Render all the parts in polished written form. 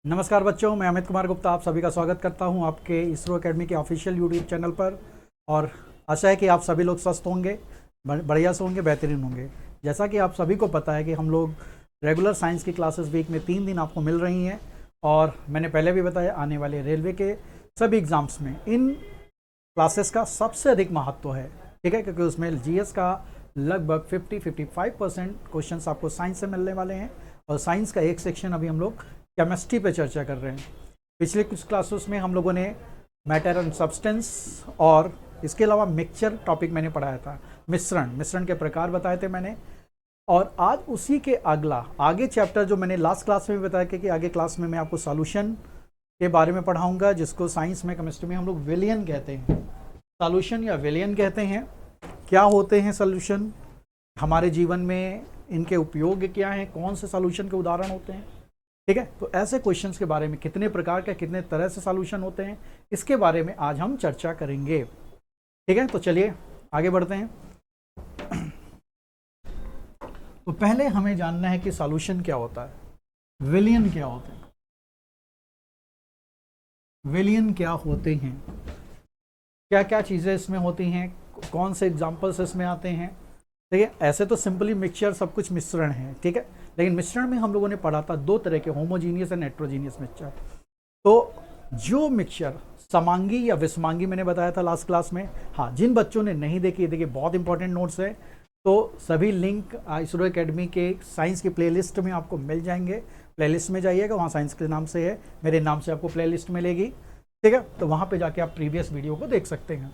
नमस्कार बच्चों, मैं अमित कुमार गुप्ता आप सभी का स्वागत करता हूं आपके इसरो एकेडमी के ऑफिशियल यूट्यूब चैनल पर। और आशा है कि आप सभी लोग स्वस्थ होंगे, बढ़िया से होंगे, बेहतरीन होंगे। जैसा कि आप सभी को पता है कि हम लोग रेगुलर साइंस की क्लासेस वीक में 3 दिन आपको मिल रही हैं। और मैंने पहले भी बताया, आने वाले रेलवे के सभी एग्ज़ाम्स में इन क्लासेस का सबसे अधिक महत्व है, ठीक है, क्योंकि उसमें जीएस का लगभग 50-55% क्वेश्चंस आपको साइंस से मिलने वाले हैं। और साइंस का एक सेक्शन अभी हम लोग केमिस्ट्री पे चर्चा कर रहे हैं। पिछले कुछ क्लासेस में हम लोगों ने मैटर एंड सब्सटेंस और इसके अलावा मिक्सचर टॉपिक मैंने पढ़ाया था, मिश्रण के प्रकार बताए थे मैंने। और आज उसी के आगे चैप्टर जो मैंने लास्ट क्लास में भी बताया कि आगे क्लास में मैं आपको सॉल्यूशन के बारे में पढ़ाऊंगा, जिसको साइंस में, केमिस्ट्री में हम लोग विलियन कहते हैं। सॉल्यूशन या विलियन कहते हैं। क्या होते हैं सॉल्यूशन, हमारे जीवन में इनके उपयोग क्या हैं, कौन से सॉल्यूशन के उदाहरण होते हैं, ठीक है। तो ऐसे क्वेश्चंस के बारे में, कितने प्रकार के, कितने तरह से सॉल्यूशन होते हैं, इसके बारे में आज हम चर्चा करेंगे, ठीक है। तो चलिए आगे बढ़ते हैं। तो पहले हमें जानना है कि सॉल्यूशन क्या होता है, विलियन क्या होते हैं। विलियन क्या होते हैं, क्या क्या चीज़ें इसमें होती हैं, कौन से एग्जाम्पल्स इसमें आते हैं, ठीक है। ऐसे तो सिंपली मिक्सचर सब कुछ मिश्रण है, ठीक है, लेकिन मिश्रण में हम लोगों ने पढ़ा था 2 तरह के, होमोजीनियस एंड हेट्रोजीनियस मिक्सचर। तो जो मिक्सचर समांगी या विषमांगी मैंने बताया था लास्ट क्लास में, हाँ, जिन बच्चों ने नहीं देखी, देखिए बहुत इंपॉर्टेंट नोट्स है, तो सभी लिंक इसरो एकेडमी के साइंस की प्लेलिस्ट में आपको मिल जाएंगे। प्लेलिस्ट में जाइएगा, वहाँ साइंस के नाम से है, मेरे नाम से आपको प्लेलिस्ट मिलेगी, ठीक है। तो वहाँ पे जाके आप प्रीवियस वीडियो को देख सकते हैं।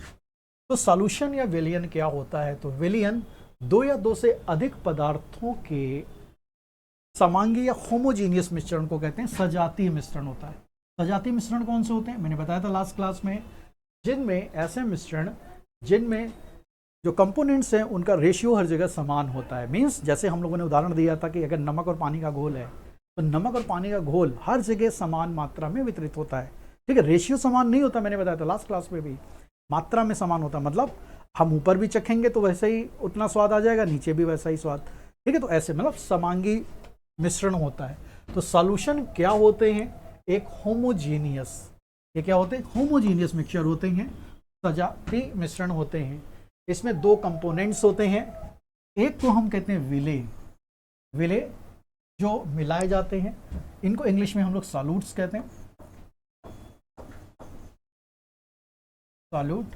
तो सॉल्यूशन या विलियन क्या होता है, तो विलियन 2 या 2 से अधिक पदार्थों के समांगी या होमोजीनियस मिश्रण को कहते हैं। सजातीय मिश्रण होता है। सजातीय मिश्रण कौन से होते हैं, मैंने बताया था लास्ट क्लास में, जिनमें ऐसे मिश्रण जिनमें जो कंपोनेंट्स हैं उनका रेशियो हर जगह समान होता है। मींस जैसे हम लोगों ने उदाहरण दिया था कि अगर नमक और पानी का घोल है, तो नमक और पानी का घोल हर जगह समान मात्रा में वितरित होता है, ठीक है। रेशियो समान नहीं होता, मैंने बताया था लास्ट क्लास में भी, मात्रा में समान होता है। मतलब हम ऊपर भी चखेंगे तो वैसे ही उतना स्वाद आ जाएगा, नीचे भी वैसा ही स्वाद, ठीक है। तो ऐसे मतलब समांगी मिश्रण होता है। तो सॉल्यूशन क्या होते हैं, एक होमोजीनियस, ये क्या होते हैं, होमोजीनियस मिक्सचर होते हैं, सजातीय मिश्रण होते हैं। इसमें 2 कंपोनेंट्स होते हैं। एक को हम कहते हैं विले जो मिलाए जाते हैं, इनको इंग्लिश में हम लोग सॉल्यूट्स कहते हैं, सॉल्यूट,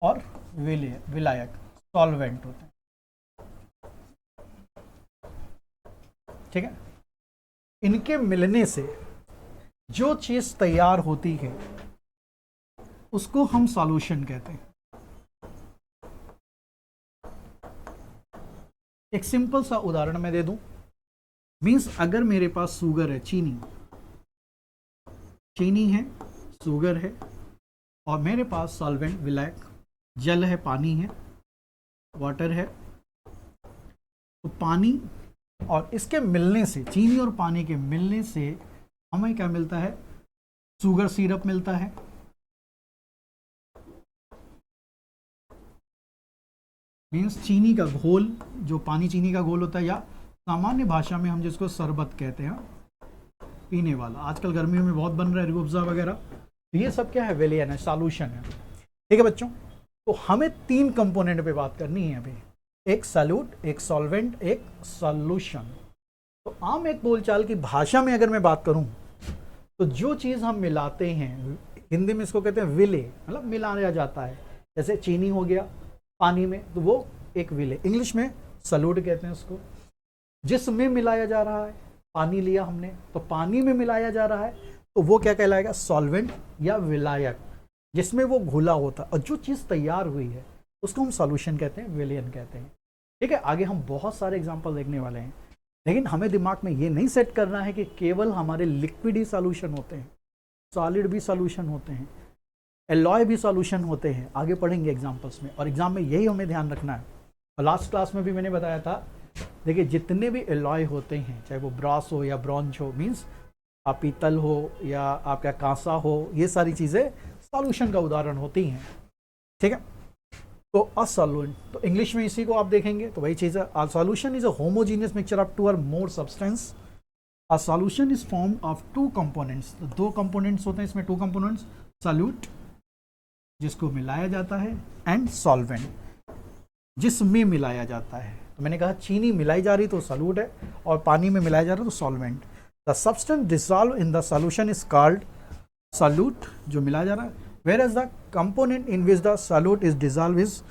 और विलायक सॉल्वेंट होते हैं, ठीक है। इनके मिलने से जो चीज तैयार होती है उसको हम सॉल्यूशन कहते हैं। एक सिंपल सा उदाहरण मैं दे दूं। मींस अगर मेरे पास शुगर है, चीनी है, शुगर है, और मेरे पास सॉल्वेंट विलायक जल है, पानी है, वाटर है, तो पानी और इसके मिलने से, चीनी और पानी के मिलने से हमें क्या मिलता है, शुगर सिरप मिलता है। मीन्स चीनी का घोल, जो पानी चीनी का घोल होता है, या सामान्य भाषा में हम जिसको शरबत कहते हैं, पीने वाला, आजकल गर्मियों में बहुत बन रहा है, रूह अफ़ज़ा वगैरह, तो ये सब क्या है, विलियन है, सॉल्यूशन है, ठीक है बच्चों। तो हमें 3 कंपोनेंट पे बात करनी है अभी, एक सॉल्यूट, एक सॉल्वेंट, एक सॉल्यूशन। तो आम एक बोलचाल की भाषा में अगर मैं बात करूं, तो जो चीज़ हम मिलाते हैं, हिंदी में इसको कहते हैं विले, मतलब मिलाया जाता है। जैसे चीनी हो गया पानी में, तो वो एक विले, इंग्लिश में सॉल्यूट कहते हैं उसको। जिसमें मिलाया जा रहा है, पानी लिया हमने तो पानी में मिलाया जा रहा है, तो वो क्या कहलाएगा, सॉल्वेंट या विलायक, जिसमें वो घुला होता है। और जो चीज़ तैयार हुई है उसको हम सॉल्यूशन कहते हैं, विलियन कहते हैं, ठीक है। आगे हम बहुत सारे एग्जाम्पल देखने वाले हैं, लेकिन हमें दिमाग में ये नहीं सेट करना है कि केवल हमारे लिक्विड ही सॉल्यूशन होते हैं, सॉलिड भी सॉल्यूशन होते हैं, एलॉय भी सॉल्यूशन होते हैं। आगे पढ़ेंगे एग्जाम्पल्स में, और एग्जाम में यही हमें ध्यान रखना है। और लास्ट क्लास में भी मैंने बताया था, देखिए जितने भी एलॉय होते हैं, चाहे वो ब्रास हो या ब्रॉन्ज हो, मीन्स आप पीतल हो या आपका कांसा हो, ये सारी चीज़ें सॉल्यूशन का उदाहरण होती हैं, ठीक है। तो अ सॉल्वेंट, तो इंग्लिश में इसी को आप देखेंगे तो वही चीज़ है, solution is a homogeneous mixture of 2 or more substance a solution is form of two components, तो दो कंपोनेंट्स होते हैं इसमें, टू कंपोनेंट्स, सॉल्यूट जिसको मिलाया जाता है एंड सॉल्वेंट जिसमें मिलाया जाता है। तो मैंने कहा चीनी मिलाई जा रही तो सॉल्यूट है, और पानी में मिलाया जा रहा तो solvent. The substance dissolve in the solution is called solute, जो मिलाया जा रहा है, whereas the component in which the solute is dissolve is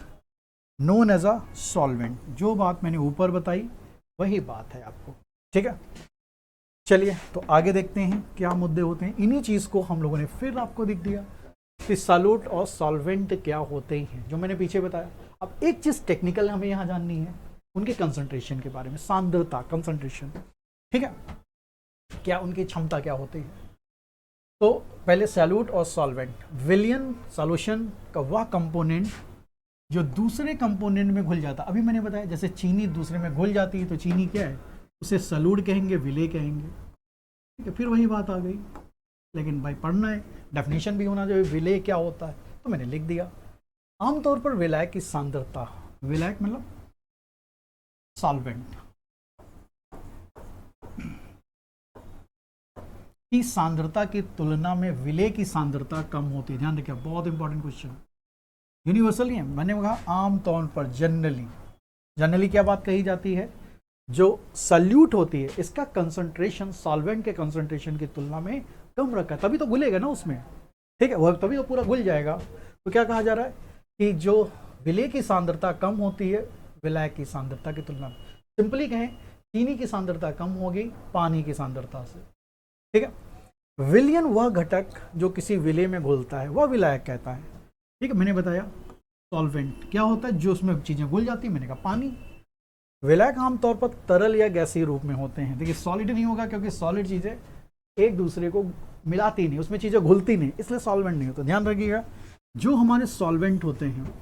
known as a solvent. जो बात मैंने ऊपर बताई वही बात है आपको, ठीक है। चलिए तो आगे देखते हैं क्या मुद्दे होते हैं। इन्हीं चीज़ को हम लोगों ने फिर आपको दिख दिया कि सॉल्यूट और सॉल्वेंट क्या होते हैं, जो मैंने पीछे बताया। अब एक चीज़ टेक्निकल हमें यहाँ जाननी है, उनके कंसंट्रेशन के बारे में, सांद्रता, कंसंट्रेशन, ठीक है, क्या उनकी क्षमता क्या होती है। तो पहले सॉल्यूट और सॉल्वेंट, विलयन सॉल्यूशन का वह कंपोनेंट जो दूसरे कंपोनेंट में घुल जाता। अभी मैंने बताया जैसे चीनी दूसरे में घुल जाती है तो चीनी क्या है, उसे सॉल्यूट कहेंगे, विलेय कहेंगे, ठीक है। फिर वही बात आ गई, लेकिन भाई पढ़ना है, डेफिनेशन भी होना चाहिए विलेय क्या होता है, तो मैंने लिख दिया। आमतौर पर विलायक की सांद्रता, विलायक मतलब सॉल्वेंट की सांद्रता की तुलना में विलेय की सांद्रता कम होती है। ध्यान रखिए, बहुत इंपॉर्टेंट क्वेश्चन, यूनिवर्सल ही है। मैंने कहा आमतौर पर, जनरली क्या बात कही जाती है, जो सॉल्यूट होती है इसका कंसंट्रेशन सॉल्वेंट के कंसंट्रेशन की तुलना में कम रखा है, तभी तो घुलेगा ना उसमें, ठीक है, वह तभी तो पूरा घुल जाएगा। तो क्या कहा जा रहा है कि जो विलेय की सांद्रता कम होती है विलायक की सांद्रता की तुलना में। सिंपली कहें, चीनी की सांद्रता कम होगी पानी की सांद्रता से, ठीक है। विलयन वह घटक जो किसी विलेय में घुलता है वह विलायक कहता है, ठीक है। मैंने बताया सॉल्वेंट क्या होता है, जो उसमें चीज़ें घुल जाती है, मैंने कहा पानी। विलायक आमतौर पर तरल या गैसीय रूप में होते हैं। देखिए सॉलिड नहीं होगा, क्योंकि सॉलिड चीज़ें एक दूसरे को मिलाती नहीं, उसमें चीज़ें घुलती नहीं, इसलिए सॉल्वेंट नहीं होता। ध्यान रखिएगा, जो हमारे सॉल्वेंट होते हैं,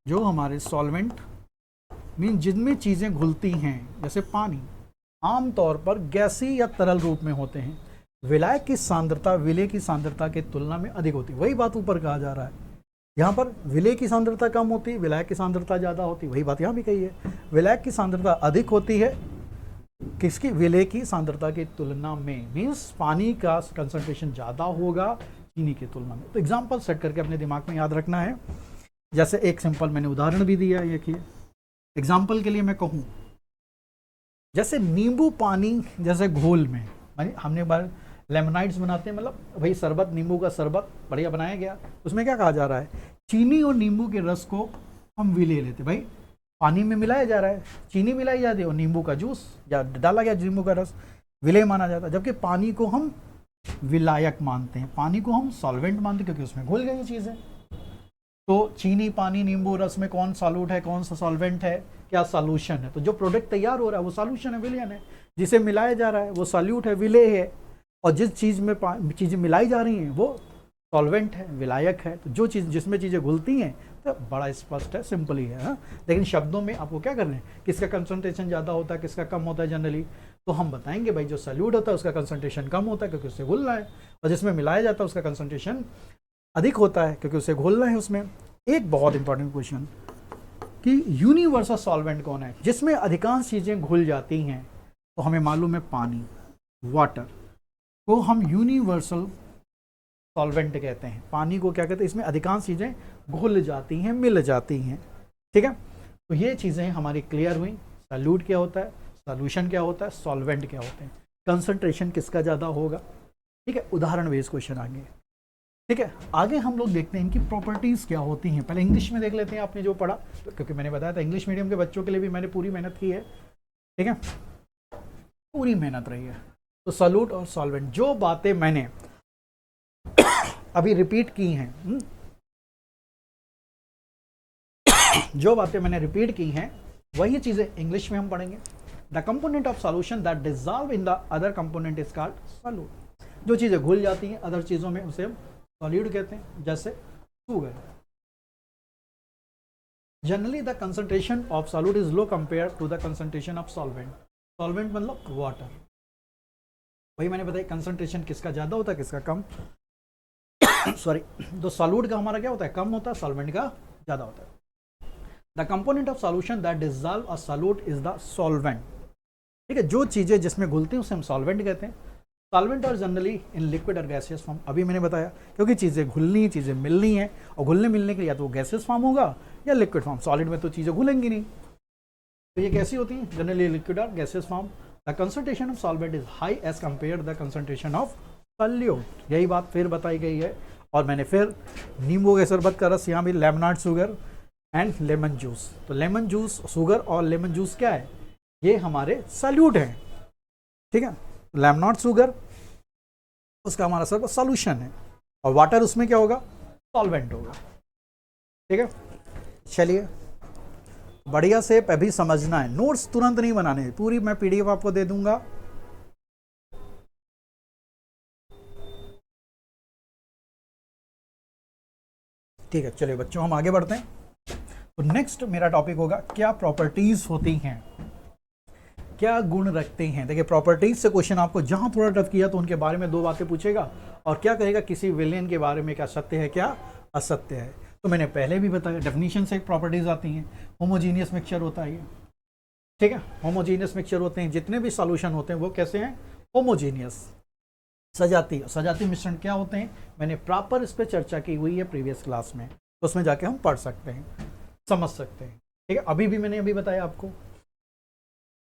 जो हमारे सॉल्वेंट मीन जिनमें चीज़ें घुलती हैं, जैसे पानी, आमतौर पर गैसीय या तरल रूप में होते हैं। विलायक की सांद्रता विलेय की सांद्रता की तुलना में अधिक होती है। वही बात ऊपर कहा जा रहा है, यहाँ पर विलेय की सांद्रता कम होती है, विलायक की सांद्रता ज़्यादा होती है। वही बात यहाँ भी कही है, विलायक की सांद्रता अधिक होती है किसकी, विलेय की सांद्रता की तुलना में, मीन्स पानी का कंसंट्रेशन ज़्यादा होगा चीनी की तुलना में। तो एग्जाम्पल सेट करके अपने दिमाग में याद रखना है। जैसे एक सिंपल मैंने उदाहरण भी दिया है, देखिए एग्जाम्पल के लिए मैं कहूँ, जैसे नींबू पानी जैसे घोल में, हमने बार लेमनाइड्स बनाते हैं, मतलब वही शरबत, नींबू का शरबत बढ़िया बनाया गया, उसमें क्या कहा जा रहा है, चीनी और नींबू के रस को हम विलेय लेते, भाई पानी में मिलाया जा रहा है, चीनी मिलाई जाती है और नींबू का जूस या डाला गया नींबू का रस, विलेय माना जाता है। जबकि पानी को हम विलायक मानते हैं, पानी को हम सॉल्वेंट मानते हैं, क्योंकि उसमें घुल गई चीज़ें। तो चीनी, पानी, नींबू रस में कौन सॉल्यूट है, कौन सा सॉल्वेंट है, क्या सॉल्यूशन है। तो जो प्रोडक्ट तैयार हो रहा है वो सॉल्यूशन है, विलयन है। जिसे मिलाया जा रहा है वो सॉल्यूट है, विलेय है। और जिस चीज़ में चीज़ें मिलाई जा रही हैं वो सॉल्वेंट है, विलायक है। तो जो चीज़ जिसमें चीज़ें घुलती हैं तो बड़ा स्पष्ट है, सिंपल ही है, हाँ? लेकिन शब्दों में आपको क्या करना है, किसका कंसंट्रेशन ज़्यादा होता है, किसका कम होता है जनरली, तो हम बताएंगे भाई जो सॉल्यूट होता है उसका कंसंट्रेशन कम होता है क्योंकि उससे घुलना है, और जिसमें मिलाया जाता है उसका कंसंट्रेशन अधिक होता है क्योंकि उसे घोलना है उसमें। एक बहुत इंपॉर्टेंट क्वेश्चन कि यूनिवर्सल सॉल्वेंट कौन है, जिसमें अधिकांश चीज़ें घुल जाती हैं। तो हमें मालूम है पानी, वाटर को हम यूनिवर्सल सॉल्वेंट कहते हैं। पानी को क्या कहते हैं, इसमें अधिकांश चीज़ें घुल जाती हैं, मिल जाती हैं, ठीक है। तो ये चीज़ें हमारी क्लियर हुई, सॉल्यूट क्या होता है, सॉल्यूशन क्या होता है, सॉल्वेंट क्या होते हैं, कंसंट्रेशन किसका ज़्यादा होगा, ठीक है। उदाहरण बेस्ड क्वेश्चन आगे, ठीक है। आगे हम लोग देखते हैं इनकी प्रॉपर्टीज़ क्या होती हैं। पहले इंग्लिश में देख लेते हैं, आपने जो पढ़ा, तो क्योंकि मैंने बताया था इंग्लिश मीडियम के बच्चों के लिए भी मैंने पूरी मेहनत की है, ठीक है, पूरी मेहनत रही है। तो सॉल्यूट और सॉल्वेंट, जो बातें मैंने अभी रिपीट की हैं, जो बातें मैंने रिपीट की हैं वही चीज़ें इंग्लिश में हम पढ़ेंगे। The component of solution that dissolve in the other component is called solute. जो चीज़ें घुल जाती हैं अदर चीज़ों में उसे हम सॉल्यूट कहते हैं, जैसे sugar. Generally the concentration of solute is low compare to the concentration of solvent. Solvent मतलब वाटर, वही मैंने बताया कंसंट्रेशन किसका ज़्यादा होता है किसका कम, सॉरी। तो सॉल्यूट का हमारा क्या होता है, कम होता है, सॉल्वेंट का ज़्यादा होता है। The component of solution that dissolve a solute is the solvent. ठीक है, जो चीज़ें जिसमें घुलती हैं उसे हम सॉल्वेंट कहते हैं। सॉल्वेंट और जनरली इन लिक्विड और गैसियस फॉर्म, अभी मैंने बताया, क्योंकि चीज़ें घुलनी, चीज़ें मिलनी है, और घुलने मिलने के लिए या तो वो गैसियस फॉर्म होगा या लिक्विड फॉर्म। सॉलिड में तो चीज़ें घुलेंगी नहीं, तो ये कैसी होती हैं? जनरली लिक्विड और gaseous form. The concentration of solvent is high as compare the concentration of solute. यही बात फिर बताई गई है। और मैंने फिर नींबू के शरबत का रस, यहाँ भी लेमनार्ड शुगर एंड लेमन जूस। तो लेमन जूस, शुगर और लेमन जूस क्या है? ये हमारे सॉल्यूट हैं, ठीक है। लेमनार्ड शुगर उसका हमारा सब सॉल्यूशन है, और वाटर उसमें क्या होगा? सॉल्वेंट होगा, ठीक है। चलिए, बढ़िया से अभी समझना है, नोट्स तुरंत नहीं बनाने, पूरी मैं पीडीएफ आपको दे दूंगा। ठीक है, चलिए बच्चों हम आगे बढ़ते हैं। तो नेक्स्ट मेरा टॉपिक होगा क्या प्रॉपर्टीज होती हैं, क्या गुण रखते हैं। देखिए, प्रॉपर्टीज से क्वेश्चन आपको जहां थोड़ा टफ किया तो उनके बारे में दो बातें पूछेगा, और क्या कहेगा किसी विलेन के बारे में क्या सत्य है क्या असत्य है। तो मैंने पहले भी बताया, डेफिनेशन से प्रॉपर्टीज आती हैं। होमोजीनियस मिक्सचर होता है ये, ठीक है। होमोजीनियस मिक्सचर होते हैं, जितने भी सॉल्यूशन होते हैं वो कैसे हैं? होमोजीनियस। सजाती मिश्रण क्या होते हैं? मैंने प्रॉपर इस पर चर्चा की हुई है प्रीवियस क्लास में, तो उसमें जाके हम पढ़ सकते हैं, समझ सकते हैं, ठीक है। अभी भी मैंने बताया आपको,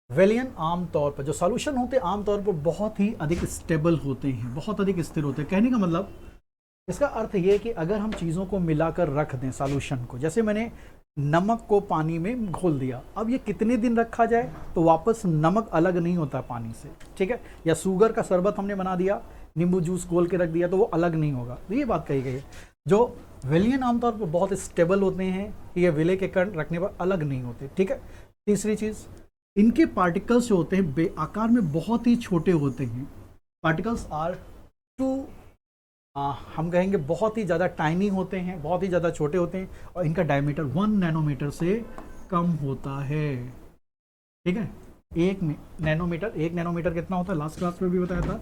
विलेन आमतौर पर जो सॉल्यूशन होते हैं आमतौर पर बहुत ही अधिक स्टेबल होते हैं, बहुत अधिक स्थिर होते हैं। कहने का मतलब, इसका अर्थ ये कि अगर हम चीज़ों को मिलाकर रख दें सॉल्यूशन को, जैसे मैंने नमक को पानी में घोल दिया, अब ये कितने दिन रखा जाए तो वापस नमक अलग नहीं होता पानी से, ठीक है। या शुगर का शरबत हमने बना दिया, नींबू जूस घोल के रख दिया, तो वो अलग नहीं होगा। तो ये बात कही गई है। जो विलेन आमतौर पर बहुत स्टेबल होते हैं, ये विले के कण रखने पर अलग नहीं होते, ठीक है। तीसरी चीज़, इनके पार्टिकल्स जो होते हैं आकार में बहुत ही छोटे होते हैं। पार्टिकल्स आर टू हम कहेंगे बहुत ही ज़्यादा टाइनी होते हैं, बहुत ही ज़्यादा छोटे होते हैं, और इनका डायमीटर 1 नैनोमीटर से कम होता है, ठीक है। 1 नैनोमीटर कितना होता है? लास्ट क्लास में भी बताया था,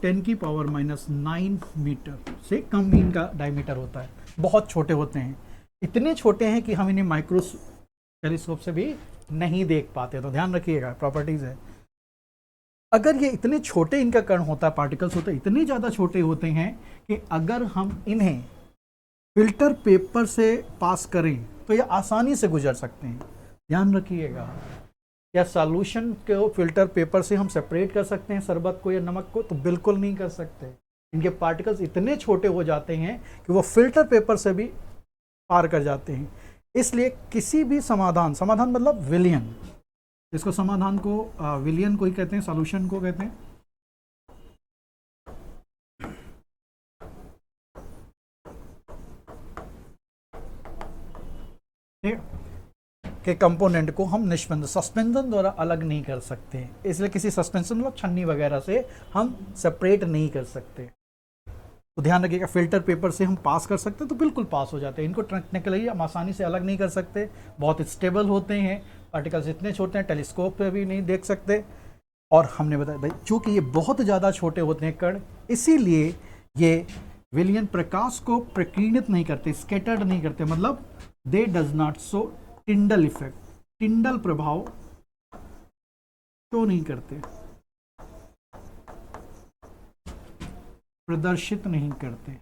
10⁻⁹ मीटर से कम इनका डायमीटर होता है। बहुत छोटे होते हैं, इतने छोटे हैं कि हम इन्हें माइक्रो टेलीस्कोप से भी नहीं देख पाते। तो ध्यान रखिएगा, प्रॉपर्टीज है। अगर ये इतने छोटे इनका कण होता है, पार्टिकल्स होते हैं, इतने ज़्यादा छोटे होते हैं कि अगर हम इन्हें फिल्टर पेपर से पास करें तो ये आसानी से गुजर सकते हैं। ध्यान रखिएगा, क्या सॉल्यूशन को फिल्टर पेपर से हम सेपरेट कर सकते हैं शरबत को या नमक को? तो बिल्कुल नहीं कर सकते। इनके पार्टिकल्स इतने छोटे हो जाते हैं कि वो फिल्टर पेपर से भी पार कर जाते हैं। इसलिए किसी भी समाधान मतलब विलियन, इसको समाधान को विलियन को ही कहते हैं, सॉल्यूशन को कहते हैं। के कंपोनेंट को हम निष्पंदन सस्पेंशन द्वारा अलग नहीं कर सकते, इसलिए किसी सस्पेंशन मतलब छन्नी वगैरह से हम सेपरेट नहीं कर सकते। तो ध्यान रखिएगा, फिल्टर पेपर से हम पास कर सकते हैं तो बिल्कुल पास हो जाते हैं। इनको टेक्निकली हम आसानी से अलग नहीं कर सकते, बहुत स्टेबल होते हैं, पार्टिकल्स इतने छोटे हैं टेलीस्कोप पे भी नहीं देख सकते। और हमने बताया भाई, चूंकि ये बहुत ज़्यादा छोटे होते हैं कण, इसीलिए ये विलियन प्रकाश को प्रकीर्णित नहीं करते, स्कैटर्ड नहीं करते, मतलब दे does not show Tyndall effect, टिंडल प्रभाव शो नहीं करते, प्रदर्शित नहीं करते।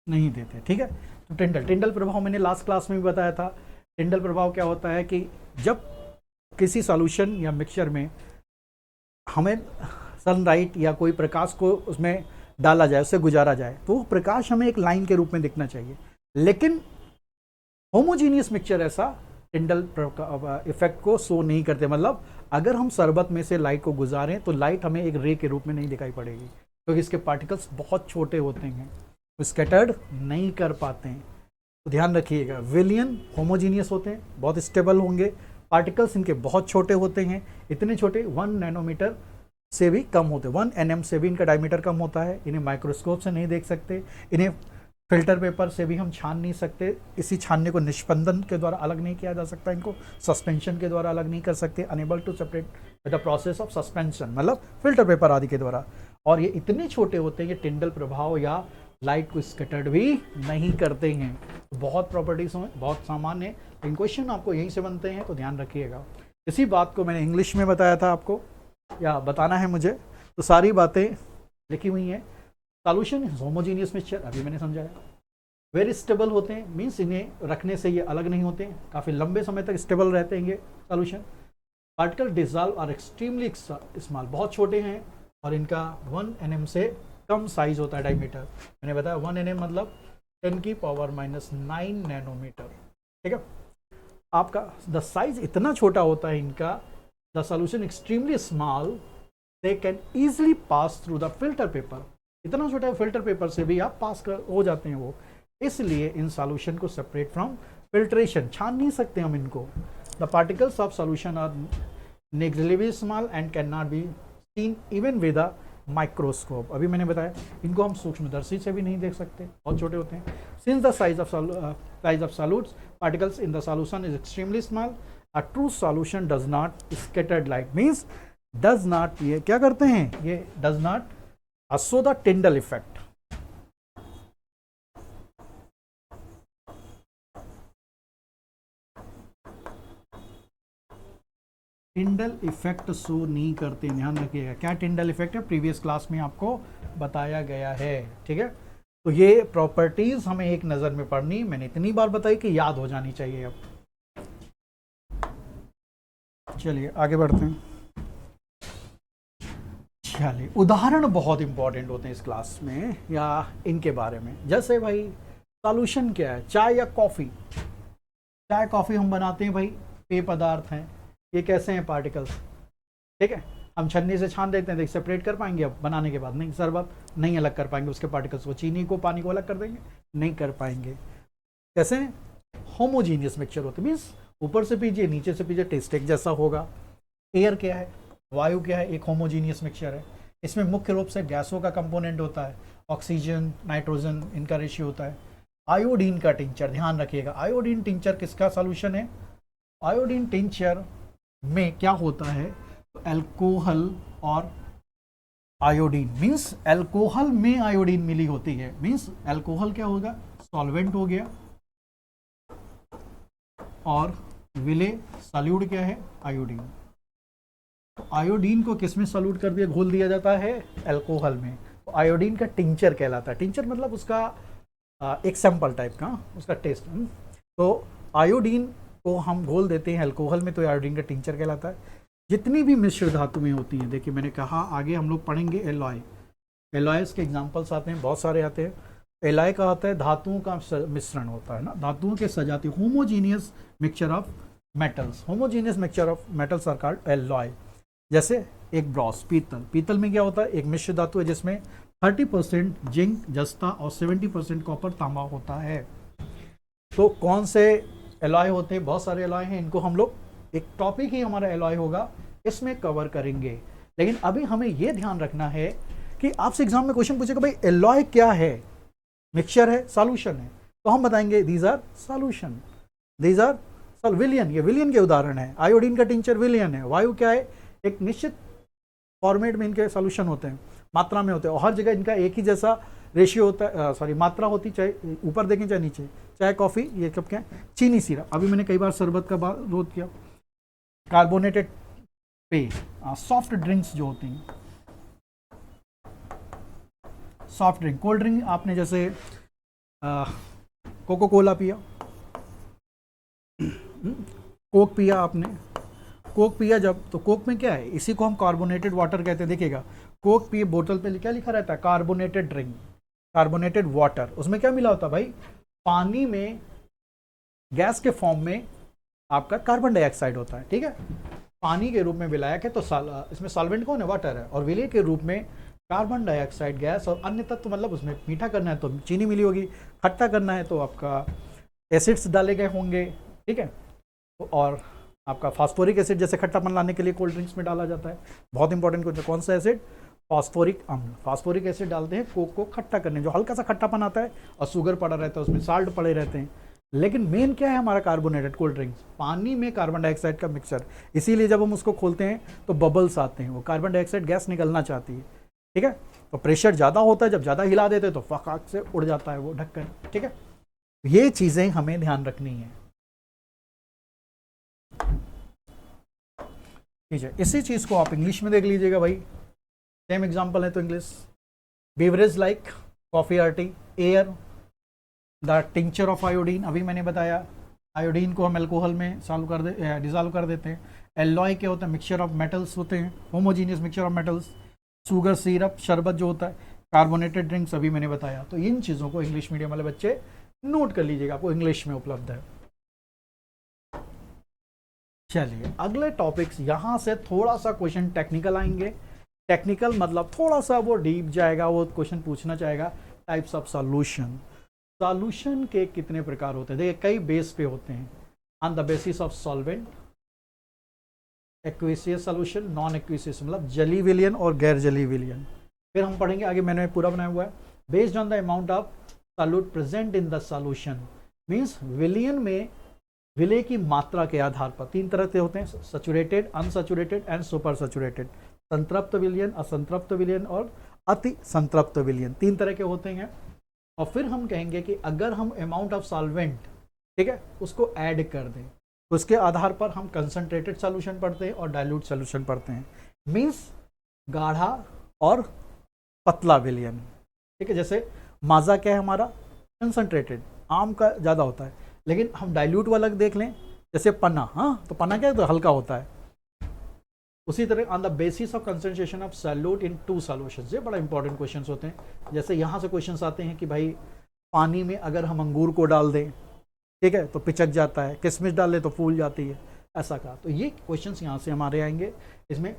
नहीं देते, ठीक है। तो टिंडल प्रभाव मैंने लास्ट क्लास में भी बताया था। टिंडल प्रभाव क्या होता है कि जब किसी सॉल्यूशन या मिक्सचर में हमें सनलाइट या कोई प्रकाश को उसमें डाला जाए, उससे गुजारा जाए, तो वो प्रकाश हमें एक लाइन के रूप में दिखना चाहिए। लेकिन होमोजीनियस मिक्सचर ऐसा टिंडल इफेक्ट को शो नहीं करते, मतलब अगर हम शरबत में से लाइट को गुजारें तो लाइट हमें एक रे के रूप में नहीं दिखाई पड़ेगी, क्योंकि इसके पार्टिकल्स बहुत छोटे होते हैं, तो स्कैटर्ड नहीं कर पाते हैं। तो ध्यान रखिएगा, विलियन होमोजीनियस होते हैं, बहुत स्टेबल होंगे, पार्टिकल्स इनके बहुत छोटे होते हैं, इतने छोटे 1 नैनोमीटर से भी कम होते हैं, 1 nm से भी इनका डायमीटर कम होता है। इन्हें माइक्रोस्कोप से नहीं देख सकते, इन्हें फिल्टर पेपर से भी हम छान नहीं सकते, इसी छानने को निष्पंदन के द्वारा अलग नहीं किया जा सकता, इनको सस्पेंशन के द्वारा अलग नहीं कर सकते, unable to separate with the process of suspension, मतलब फिल्टर पेपर आदि के द्वारा। और ये इतने छोटे होते हैं कि टिंडल प्रभाव या लाइट को स्कैटर्ड भी नहीं करते हैं। तो बहुत प्रॉपर्टीज हैं, बहुत सामान्य है, लेकिन क्वेश्चन आपको यहीं से बनते हैं, तो ध्यान रखिएगा। इसी बात को मैंने इंग्लिश में बताया था आपको, या बताना है मुझे, तो सारी बातें लिखी हुई हैं। सॉल्यूशन होमोजीनियस मिक्सचर अभी मैंने समझाया। वेरी स्टेबल होते हैं, मीन्स इन्हें रखने से ये अलग नहीं होते हैं, काफ़ी लंबे समय तक स्टेबल रहते हैं ये solution. Particle dissolve are extremely small, बहुत छोटे हैं, और इनका 1 nm से कम साइज होता है डायमीटर। मैंने बताया 1 nm मतलब 10⁻⁹ नैनोमीटर, ठीक है। आपका द साइज इतना छोटा होता है इनका, the solution extremely small, they can easily pass through the filter paper. इतना छोटा फिल्टर पेपर से भी आप पास कर हो जाते हैं वो, इसलिए इन सॉल्यूशन को सेपरेट फ्रॉम फिल्ट्रेशन, छान नहीं सकते हम इनको। The particles of solution are negligibly small and can not be seen even with a microscope. अभी मैंने बताया इनको हम सूक्ष्मदर्शी से भी नहीं देख सकते, बहुत छोटे होते हैं। Since the size of solutes particles in the solution is extremely small, a true solution does not scattered light, means does not, ये क्या करते हैं, ये डज नॉट असो the Tyndall effect. Tyndall effect show नहीं करते, ध्यान रखिएगा। क्या टिंडल इफेक्ट है, प्रीवियस क्लास में आपको बताया गया है, ठीक है। तो ये प्रॉपर्टीज हमें एक नज़र में पढ़नी, मैंने इतनी बार बताई कि याद हो जानी चाहिए। अब चलिए आगे बढ़ते हैं। चलिए, उदाहरण बहुत इंपॉर्टेंट होते हैं इस क्लास में, या इनके बारे में। जैसे भाई सॉल्यूशन क्या है, चाय या कॉफ़ी। चाय कॉफ़ी हम बनाते हैं भाई, पेय पदार्थ हैं, ये कैसे हैं, पार्टिकल्स, ठीक है। हम छन्नी से छान देते हैं, देख सेपरेट कर पाएंगे अब बनाने के बाद, नहीं शरबत नहीं अलग कर पाएंगे उसके पार्टिकल्स को, चीनी को पानी को अलग कर देंगे, नहीं कर पाएंगे। कैसे, होमोजीनियस मिक्सचर होते, मीन्स ऊपर से पीजिए नीचे से पीजिए टेस्ट एक जैसा होगा। एयर क्या है, वायु क्या है, एक होमोजीनियस मिक्सचर है। इसमें मुख्य रूप से गैसों का कंपोनेंट होता है, ऑक्सीजन नाइट्रोजन इनका रेशियो होता है। आयोडीन का टिंचर, ध्यान रखिएगा, आयोडीन टिंचर किसका सॉल्यूशन है। आयोडीन टिंचर में क्या होता है, तो एल्कोहल और आयोडीन, मीन्स एल्कोहल में आयोडीन मिली होती है, मीन्स एल्कोहल क्या होगा, सॉल्वेंट हो गया, और विले सॉल्यूट क्या है, आयोडीन। तो आयोडीन को किस में सॉल्यूट कर दिया, घोल दिया जाता है एल्कोहल में, तो आयोडीन का टिंचर कहलाता है। टिंचर मतलब उसका एक सैंपल टाइप का उसका टेस्ट। तो आयोडीन को हम घोल देते हैं एल्कोहल में, तो आयोडीन का टिंचर कहलाता है। जितनी भी मिश्र धातुएं होती हैं, देखिए मैंने कहा आगे हम लोग पढ़ेंगे एलॉय, एलॉयस के एग्जांपल्स आते हैं, बहुत सारे आते हैं। एलॉय का होता है धातुओं का मिश्रण होता है ना, धातुओं के सजाती, homogeneous mixture of metals, homogeneous mixture of metals are called alloy. जैसे एक ब्रॉस, पीतल, पीतल में क्या होता है, एक मिश्र धातु है जिसमें 30% जिंक जस्ता और 70% कॉपर तांबा होता है। तो कौन से एलॉय होते हैं, बहुत सारे एलॉय हैं, इनको हम लोग एक टॉपिक ही हमारा एलॉय होगा इसमें कवर करेंगे। लेकिन अभी हमें यह ध्यान रखना है कि आपसे एग्जाम में क्वेश्चन पूछेगा भाई एलॉय क्या है, मिक्सचर है, सॉल्यूशन है, तो हम बताएंगे these are solution, these are विलियन, ये विलियन के उदाहरण है। आयोडीन का टिंचर विलियन है। वायु क्या है, एक निश्चित फॉर्मेट में इनके सॉल्यूशन होते हैं, मात्रा में होते हैं, और हर जगह इनका एक ही जैसा रेशियो होता है, सॉरी मात्रा होती, चाहे ऊपर देखें चाहे नीचे। चाहे कॉफ़ी, ये कब क्या है, चीनी सिरप, अभी मैंने कई बार शरबत का विरोध किया। कार्बोनेटेड पेय, सॉफ्ट ड्रिंक्स जो होती हैं, सॉफ्ट ड्रिंक, कोल्ड ड्रिंक आपने जैसे कोको कोला पिया, कोक पिया आपने, कोक पिया जब, तो कोक में क्या है, इसी को हम कार्बोनेटेड वाटर कहते हैं। देखिएगा कोक पिए, बोतल पे क्या लिखा रहता है, कार्बोनेटेड ड्रिंक, कार्बोनेटेड वाटर। उसमें क्या मिला होता है भाई, पानी में गैस के फॉर्म में आपका कार्बन डाइऑक्साइड होता है, ठीक है, पानी के रूप में विलायक है, तो इसमें सॉल्वेंट कौन है, वाटर है, और विलय के रूप में कार्बन डाइऑक्साइड गैस और अन्य तत्व, मतलब उसमें मीठा करना है तो चीनी मिली होगी, खट्टा करना है तो आपका एसिड्स डाले गए होंगे, ठीक है। और आपका फास्फोरिक एसिड जैसे खट्टापन लाने के लिए कोल्ड ड्रिंक्स में डाला जाता है, बहुत इंपॉर्टेंट कौन सा एसिड, फास्फोरिक अम्ल, फास्फोरिक एसिड डालते हैं कोक को खट्टा करने, जो हल्का सा खट्टापन आता है, और शुगर पड़ा रहता है, उसमें साल्ट पड़े रहते हैं। लेकिन मेन क्या है हमारा, कार्बोनेटेड कोल्ड ड्रिंक्स, पानी में कार्बन डाइऑक्साइड का मिक्सचर, इसीलिए जब हम उसको खोलते हैं तो बबल्स आते हैं, वो कार्बन डाइऑक्साइड गैस निकलना चाहती है, ठीक है। तो प्रेशर ज़्यादा होता है, जब ज़्यादा हिला देते तो फकाक से उड़ जाता है वो ढक्कन, ठीक है। ये चीज़ें हमें ध्यान रखनी है, ठीक है। इसी चीज़ को आप इंग्लिश में देख लीजिएगा भाई, सेम एग्जाम्पल है तो इंग्लिश, बेवरेज लाइक कॉफ़ी और T, air, the tincture of iodine, अभी मैंने बताया आयोडीन को हम अल्कोहल में डिजॉल्व कर देते हैं। एलॉय क्या होता है, मिक्सचर ऑफ मेटल्स होते हैं, homogeneous mixture of metals. Sugar syrup, शरबत जो होता है, कार्बोनेटेड ड्रिंक्स अभी मैंने बताया। तो इन चीज़ों को इंग्लिश मीडियम वाले बच्चे नोट कर लीजिएगा, आपको इंग्लिश में उपलब्ध है। चलिए अगले टॉपिक्स, यहाँ से थोड़ा सा क्वेश्चन टेक्निकल आएंगे। टेक्निकल मतलब थोड़ा सा वो डीप जाएगा, वो क्वेश्चन पूछना चाहेगा टाइप्स ऑफ सॉल्यूशन। सॉल्यूशन के कितने प्रकार होते हैं, देखिए कई बेस पे होते हैं। On the basis of solvent, aqueous solution, non aqueous मतलब जली विलियन और गैर जली विलियन। फिर हम पढ़ेंगे आगे, मैंने पूरा बनाया हुआ है, based on the amount of solute present in the solution, means विलियन में विलय की मात्रा के आधार पर तीन तरह के होते हैं, saturated, unsaturated and super saturated. संतृप्त विलयन, असंतृप्त विलयन और अति संतृप्त विलयन, तीन तरह के होते हैं। और फिर हम कहेंगे कि अगर हम अमाउंट ऑफ सॉल्वेंट, ठीक है, उसको ऐड कर दें, तो उसके आधार पर हम कंसंट्रेटेड सॉल्यूशन पढ़ते हैं और डाइल्यूट सॉल्यूशन पढ़ते हैं, मीन्स गाढ़ा और पतला विलयन, ठीक है। जैसे माजा क्या है हमारा, कंसंट्रेटेड, आम का ज़्यादा होता है, लेकिन हम डाइल्यूट वाला देख लें, जैसे पन्ना, हाँ तो पन्ना क्या है, तो हल्का होता है। उसी तरह on the basis of concentration of solute in two solutions, ये बड़ा इंपॉर्टेंट क्वेश्चंस होते हैं। जैसे यहाँ से क्वेश्चंस आते हैं कि भाई पानी में अगर हम अंगूर को डाल दें, ठीक है, तो पिचक जाता है, किशमिश डाल दें तो फूल जाती है, ऐसा का। तो ये क्वेश्चंस यहाँ से हमारे आएंगे। इसमें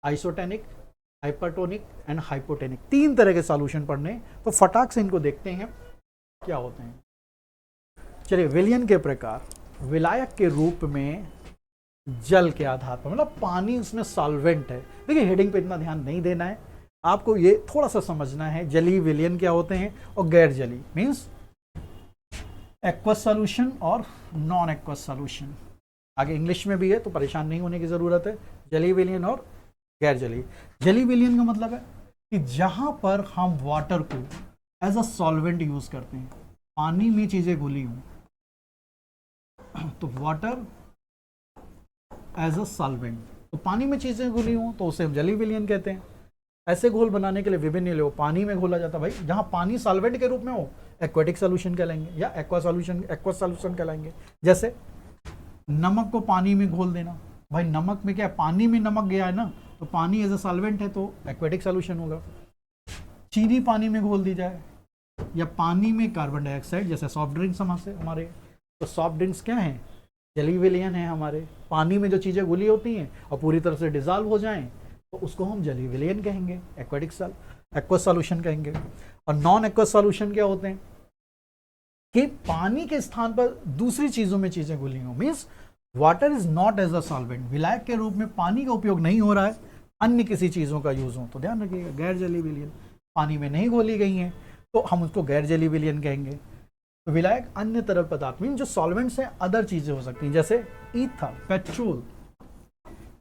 आइसोटेनिक, हाइपरटोनिक एंड हाइपोटेनिक, तीन तरह के सॉल्यूशन पढ़ने, तो फटाक से इनको देखते हैं क्या होते हैं। चलिए विलयन के प्रकार, विलायक के रूप में जल के आधार पर, मतलब पानी उसमें सॉल्वेंट है। देखिए हेडिंग पे इतना ध्यान नहीं देना है, आपको ये थोड़ा सा समझना है जली विलयन क्या होते हैं और गैर जली, मीन्स एक्वस सॉल्यूशन और नॉन एक्वस सॉल्यूशन। आगे इंग्लिश में भी है तो परेशान नहीं होने की ज़रूरत है। जली विलयन और गैर जली। जली विलयन का मतलब है कि जहाँ पर हम वाटर को एज अ सॉल्वेंट यूज़ करते हैं, पानी में चीज़ें घुली हों, तो वाटर एज अ सॉल्वेंट, तो पानी में चीज़ें घुली हों तो उसे हम जली विलयन कहते हैं। ऐसे घोल बनाने के लिए विभिन्न लोग पानी में घोला जाता है भाई, जहाँ पानी सॉल्वेंट के रूप में हो, एक्वेटिक सॉल्यूशन कहलाएंगे या एक्वा सॉल्यूशन कहलाएंगे। जैसे नमक को पानी में घोल देना, भाई नमक में क्या है, पानी में नमक गया है ना, तो पानी एज अ सॉल्वेंट है तो एक्वेटिक सॉल्यूशन होगा। चीनी पानी में घोल दी जाए, या पानी में कार्बन डाइऑक्साइड, जैसे सॉफ्ट ड्रिंक्स हमारे, तो सॉफ्ट ड्रिंक्स क्या हैं, जली विलयन है हमारे। पानी में जो चीज़ें घुली होती हैं और पूरी तरह से डिजॉल्व हो जाएं तो उसको हम जली विलयन कहेंगे, एक्वस सॉल्यूशन कहेंगे। और नॉन एक्वस सॉल्यूशन क्या होते हैं कि पानी के स्थान पर दूसरी चीज़ों में चीज़ें घुली हों, means water is not as a solvent, विलायक के रूप में पानी का उपयोग नहीं हो रहा है, अन्य किसी चीज़ों का यूज़ हो, तो ध्यान रखिएगा गैर जली विलयन। पानी में नहीं घोली गई हैं तो हम उसको गैर जली विलयन कहेंगे। तो विलायक अन्य तरल पदार्थ, मीन जो सॉल्वेंट्स हैं, अदर चीज़ें हो सकती हैं, जैसे ईथर,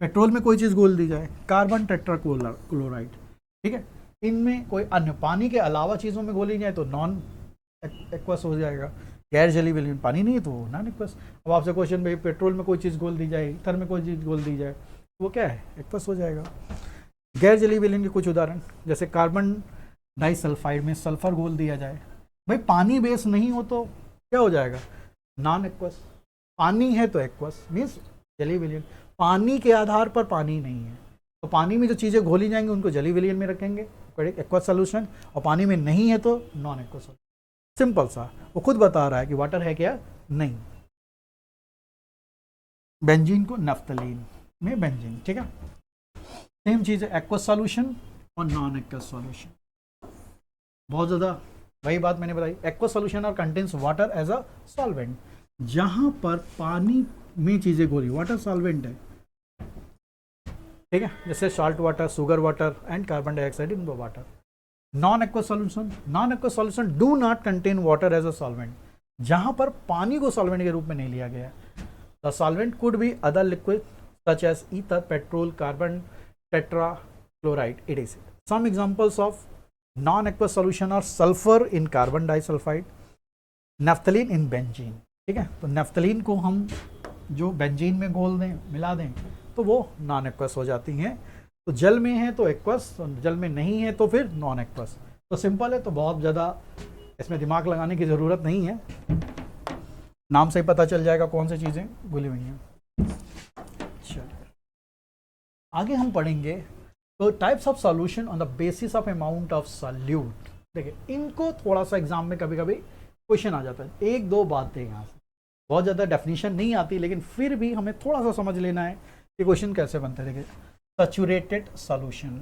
पेट्रोल में कोई चीज़ घोल दी जाए, कार्बन टेट्राक्लोराइड, ठीक है, इनमें कोई अन्य पानी के अलावा चीज़ों में घोली जाए तो नॉन एक्वस हो जाएगा। गैर जली विलयन, पानी नहीं है तो नॉन एक्वस। अब आपसे क्वेश्चन, भाई पेट्रोल में कोई चीज़ घोल दी जाए, ईथर में कोई चीज़ घोल दी जाए, वो क्या है, एक्वस हो जाएगा। गैर जली विलयन के कुछ उदाहरण, जैसे कार्बन डाइसल्फाइड में सल्फर घोल दिया जाए, भाई पानी बेस नहीं हो तो क्या हो जाएगा, नॉन एक्वस। पानी है तो एक्वस, मीन्स जली विलयन। पानी के आधार पर पानी नहीं है तो पानी में जो चीज़ें घोली जाएंगी उनको जली विलयन में रखेंगे, एक्वस सॉल्यूशन, और पानी में नहीं है तो नॉन एक्वस। सिंपल सा, वो खुद बता रहा है कि वाटर है क्या, नहीं। बेंजीन को नफ्थलीन में बेंजीन, ठीक है, सेम चीज़ है, एक्वस सॉल्यूशन और नॉन एक्वस सॉल्यूशन। बहुत ज़्यादा वही बात मैंने बताई, एक्वस सॉल्यूशन और contains water as a solvent, जहां पर पानी में चीज़ें घोली, वाटर सॉल्वेंट है, ठीक है, जैसे salt water, sugar water and carbon dioxide in the water. Non aqueous solution do not contain water as a solvent, जहां पर पानी को सॉल्वेंट के रूप में नहीं लिया गया। The solvent could be other liquid such as ether, petrol, carbon tetrachloride, it is some examples of non aqueous solution और sulphur in carbon disulphide, naphthalene in benzene. ठीक है, तो नेफ्थलीन को हम जो बेंजीन में घोल दें, मिला दें, तो वो नॉन एक्वस हो जाती हैं। तो जल में है तो एक्वस, जल में नहीं है तो फिर नॉन एक्वस। तो सिंपल है, तो बहुत ज़्यादा इसमें दिमाग लगाने की ज़रूरत नहीं है, नाम से ही पता चल जाएगा कौन सी चीज़ें भूली हुई हैं। चलिए आगे हम पढ़ेंगे तो types of solution on the basis of amount of solute. देखिए, इनको थोड़ा सा एग्जाम में कभी कभी क्वेश्चन आ जाता है, एक दो बातें यहाँ से, बहुत ज़्यादा डेफिनेशन नहीं आती, लेकिन फिर भी हमें थोड़ा सा समझ लेना है कि क्वेश्चन कैसे बनते हैं। देखिए, सैचुरेटेड सॉल्यूशन,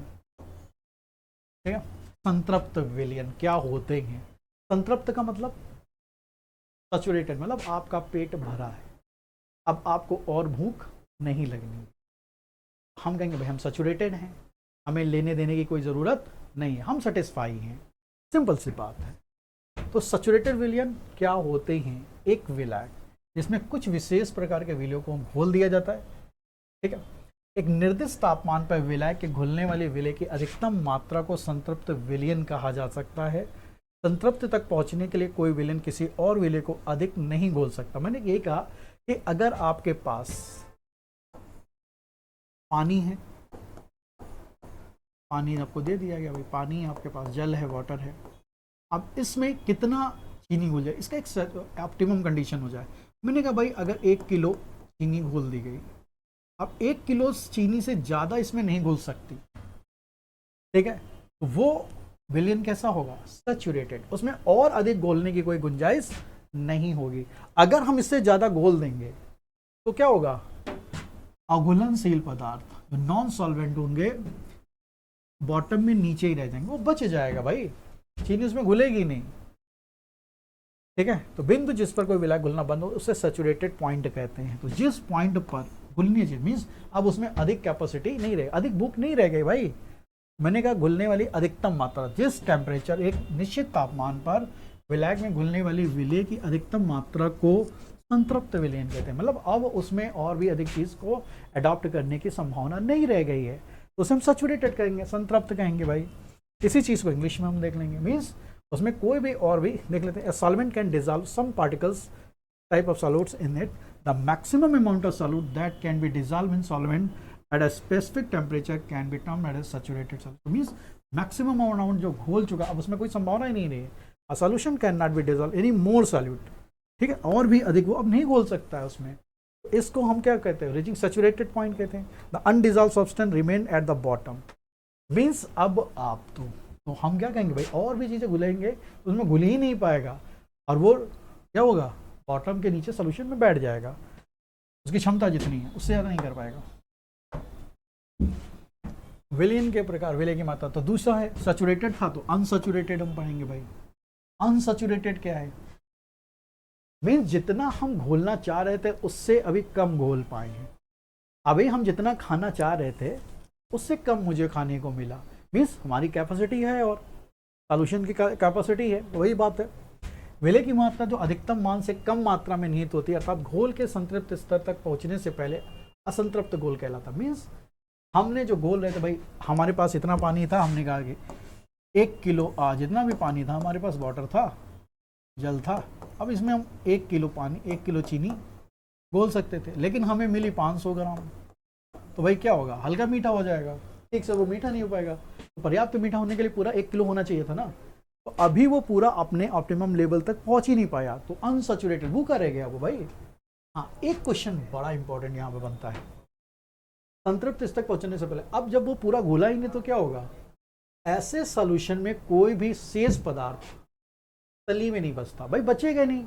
ठीक है, संतृप्त विलयन क्या होते हैं। संतृप्त का मतलब सैचुरेटेड, मतलब आपका पेट भरा है, अब आपको और भूख नहीं लगनी, हम कहेंगे भाई हम सैचुरेटेड हैं, हमें लेने देने की कोई ज़रूरत नहीं है, हम सेटिस्फाई हैं, सिंपल सी बात है। तो सैचुरेटेड विलयन क्या होते हैं, एक विलायक जिसमें कुछ विशेष प्रकार के विलयों को घोल दिया जाता है। ठीक है, एक निर्दिष्ट तापमान पर विलायक के घुलने वाले विलय की अधिकतम मात्रा को संतृप्त विलयन कहा जा सकता है। संतृप्त तक पहुंचने के लिए कोई विलयन किसी और विलय को अधिक नहीं घोल सकता। मैंने ये कहा कि अगर आपके पास पानी है, पानी आपको दे दिया गया, भाई पानी है आपके पास, जल है, वाटर है, अब इसमें कितना चीनी घुल जाए, इसका एक ऑप्टिमम कंडीशन हो जाए। मैंने कहा भाई अगर 1 किलो चीनी घोल दी गई, अब 1 किलो चीनी से ज़्यादा इसमें नहीं घुल सकती। ठीक है, तो वो विलयन कैसा होगा, सैचुरेटेड, उसमें और अधिक घोलने की कोई गुंजाइश नहीं होगी। अगर हम इससे ज़्यादा घोल देंगे तो क्या होगा, अघुलनशील पदार्थ जो नॉन सॉल्वेंट होंगे बॉटम में नीचे ही रह जाएंगे, वो बच जाएगा भाई, चीनी उसमें घुलेगी नहीं। ठीक है, तो बिंदु जिस पर कोई विलायक घुलना बंद हो उसे सैचुरेटेड पॉइंट कहते हैं। तो जिस पॉइंट पर घुलनी चाहिए मीन्स अब उसमें अधिक कैपेसिटी नहीं रहेगी, अधिक भूख नहीं रह गई भाई, मैंने कहा घुलने वाली अधिकतम मात्रा, जिस टेम्परेचर एक निश्चित तापमान पर विलायक में घुलने वाली विलय की अधिकतम मात्रा को संतृप्त विलयन कहते हैं। मतलब अब उसमें और भी अधिक चीज को अडॉप्ट करने की संभावना नहीं रह गई है, तो उसे हम सैचुरेटेड कहेंगे, संतृप्त कहेंगे भाई। इसी चीज को इंग्लिश में हम देख लेंगे, मीन्स उसमें कोई भी और भी देख लेते हैं। Solvent can dissolve some particles type of solutes in it, the maximum amount of solute that can be dissolve in solvent at a specific temperature can be termed as saturated solute. Means maximum amount जो घोल चुका, अब उसमें कोई संभावना ही नहीं रही, a solution can not be dissolve any more solute. ठीक है, और भी अधिक वो अब नहीं घोल सकता है उसमें, इसको हम क्या कहते हैं, रीचिंग सैचुरेटेड पॉइंट कहते हैं। The undissolved substance remain at the bottom, means अब आप तो हम क्या कहेंगे भाई, और भी चीज़ें घुलेंगे उसमें घुल ही नहीं पाएगा, और वो क्या होगा, बॉटम के नीचे सोल्यूशन में बैठ जाएगा, उसकी क्षमता जितनी है उससे ज़्यादा नहीं कर पाएगा। विलयन के प्रकार, विलय की मात्रा। तो दूसरा है सैचुरेटेड था, तो अनसैचुरेटेड हम पढ़ेंगे भाई। अनसैचुरेटेड क्या है, मीन्स जितना हम घोलना चाह रहे थे उससे अभी कम घोल पाए हैं, अभी हम जितना खाना चाह रहे थे उससे कम मुझे खाने को मिला, मीन्स हमारी कैपेसिटी है और सॉल्यूशन की कैपेसिटी है, तो वही बात है। विलय की मात्रा जो अधिकतम मान से कम मात्रा में निहित होती है, अर्थात घोल के संतृप्त स्तर तक पहुंचने से पहले असंतृप्त घोल कहलाता। मीन्स हमने जो घोल रहे थे भाई, हमारे पास इतना पानी था, हमने कहा कि 1 किलो जितना भी पानी था हमारे पास, वाटर था, जल था, अब इसमें हम 1 किलो पानी, 1 किलो चीनी घोल सकते थे, लेकिन हमें मिली 500 ग्राम, तो भाई क्या होगा, हल्का मीठा हो जाएगा, ठीक से वो मीठा नहीं हो पाएगा। तो पर्याप्त मीठा होने के लिए पूरा 1 किलो होना चाहिए था ना, तो अभी वो पूरा अपने ऑप्टिमम लेवल तक पहुंच ही नहीं पाया, तो अनसैचुरेटेड भूखा रह गया वो भाई। हाँ, एक क्वेश्चन बड़ा इंपॉर्टेंट यहाँ पे बनता है, संतृप्त स्तर तक पहुंचने से पहले, अब जब वो पूरा घोला ही नहीं तो क्या होगा, ऐसे सॉल्यूशन में कोई भी शेष पदार्थ तली में नहीं बचता भाई, बचेगा नहीं,